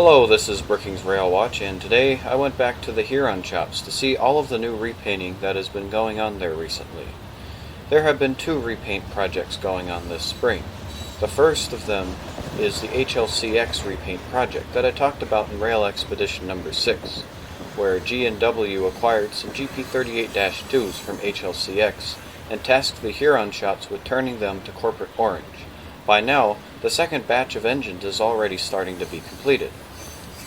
Hello, this is Brookings Rail Watch, and today I went back to the Huron shops to see all of the new repainting that has been going on there recently. There have been two repaint projects going on this spring. The first of them is the HLCX repaint project that I talked about in Rail Expedition number 6, where G&W acquired some GP38-2s from HLCX and tasked the Huron shops with turning them to corporate orange. By now, the second batch of engines is already starting to be completed.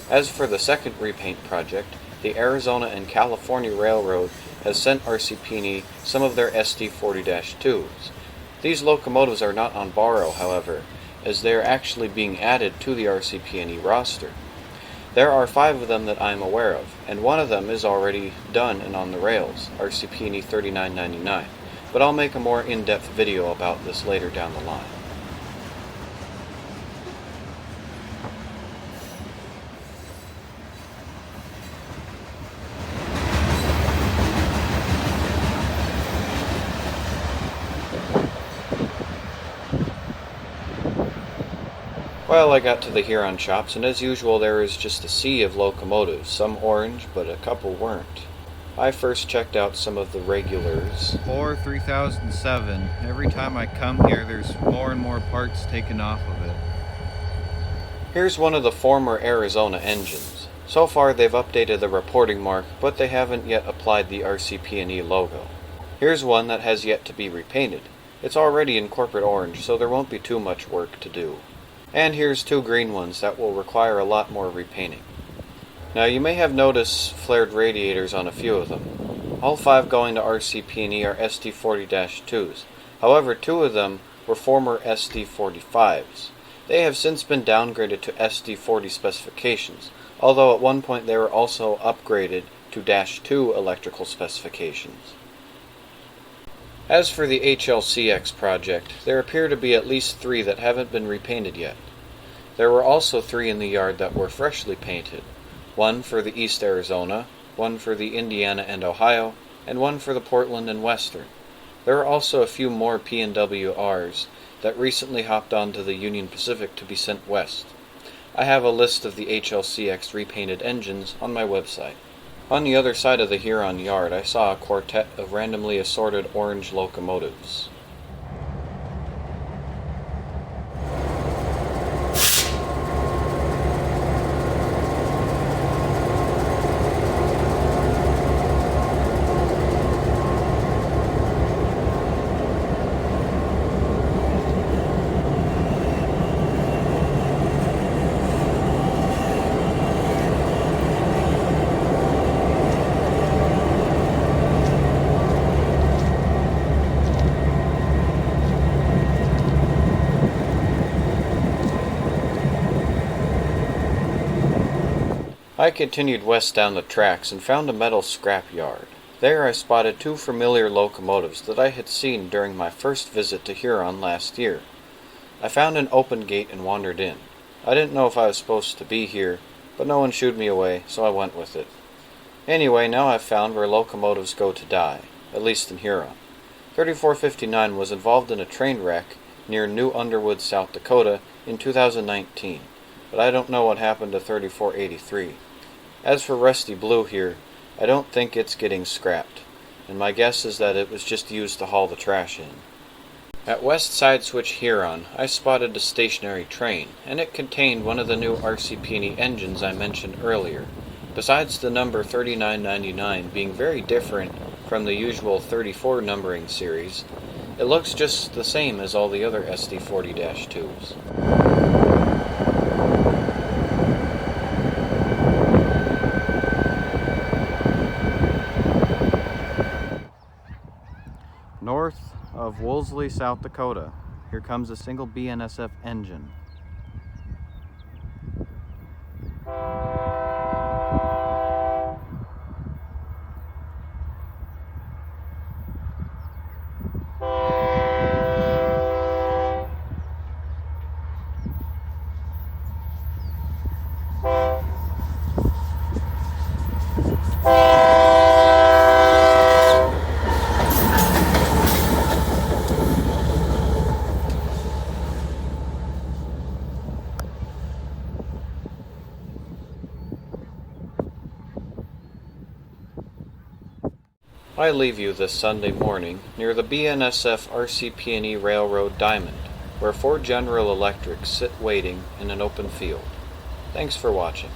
As for the second repaint project, the Arizona and California Railroad has sent RCP&E some of their SD40-2s. These locomotives are not on borrow, however, as they are actually being added to the RCP&E roster. There are 5 of them that I am aware of, and one of them is already done and on the rails, RCP&E 3999, but I'll make a more in-depth video about this later down the line. Well, I got to the Huron shops, and as usual there is just a sea of locomotives, some orange, but a couple weren't. I first checked out some of the regulars. 3007. Every time I come here there's more and more parts taken off of it. Here's one of the former Arizona engines. So far they've updated the reporting mark, but they haven't yet applied the RCP&E logo. Here's one that has yet to be repainted. It's already in corporate orange, so there won't be too much work to do. And here's 2 green ones that will require a lot more repainting. Now you may have noticed flared radiators on a few of them. All 5 going to RCP&E are SD40-2s. However, 2 of them were former SD45s. They have since been downgraded to SD40 specifications, although at one point they were also upgraded to -2 electrical specifications. As for the HLCX project, there appear to be at least 3 that haven't been repainted yet. There were also 3 in the yard that were freshly painted. 1 for the East Arizona, 1 for the Indiana and Ohio, and 1 for the Portland and Western. There are also a few more P&WRs that recently hopped onto the Union Pacific to be sent west. I have a list of the HLCX repainted engines on my website. On the other side of the Huron yard, I saw a quartet of randomly assorted orange locomotives. I continued west down the tracks and found a metal scrapyard. There I spotted 2 familiar locomotives that I had seen during my first visit to Huron last year. I found an open gate and wandered in. I didn't know if I was supposed to be here, but no one shooed me away, so I went with it. Anyway, now I've found where locomotives go to die, at least in Huron. 3459 was involved in a train wreck near New Underwood, South Dakota in 2019, but I don't know what happened to 3483. As for Rusty Blue here, I don't think it's getting scrapped, and my guess is that it was just used to haul the trash in. At West Side Switch Huron, I spotted a stationary train, and it contained one of the new RCP&E engines I mentioned earlier. Besides the number 3999 being very different from the usual 34 numbering series, it looks just the same as all the other SD40-2s. North of Wolsey, South Dakota, here comes a single BNSF engine. I leave you this Sunday morning near the BNSF RCP&E Railroad Diamond, where 4 General Electrics sit waiting in an open field. Thanks for watching.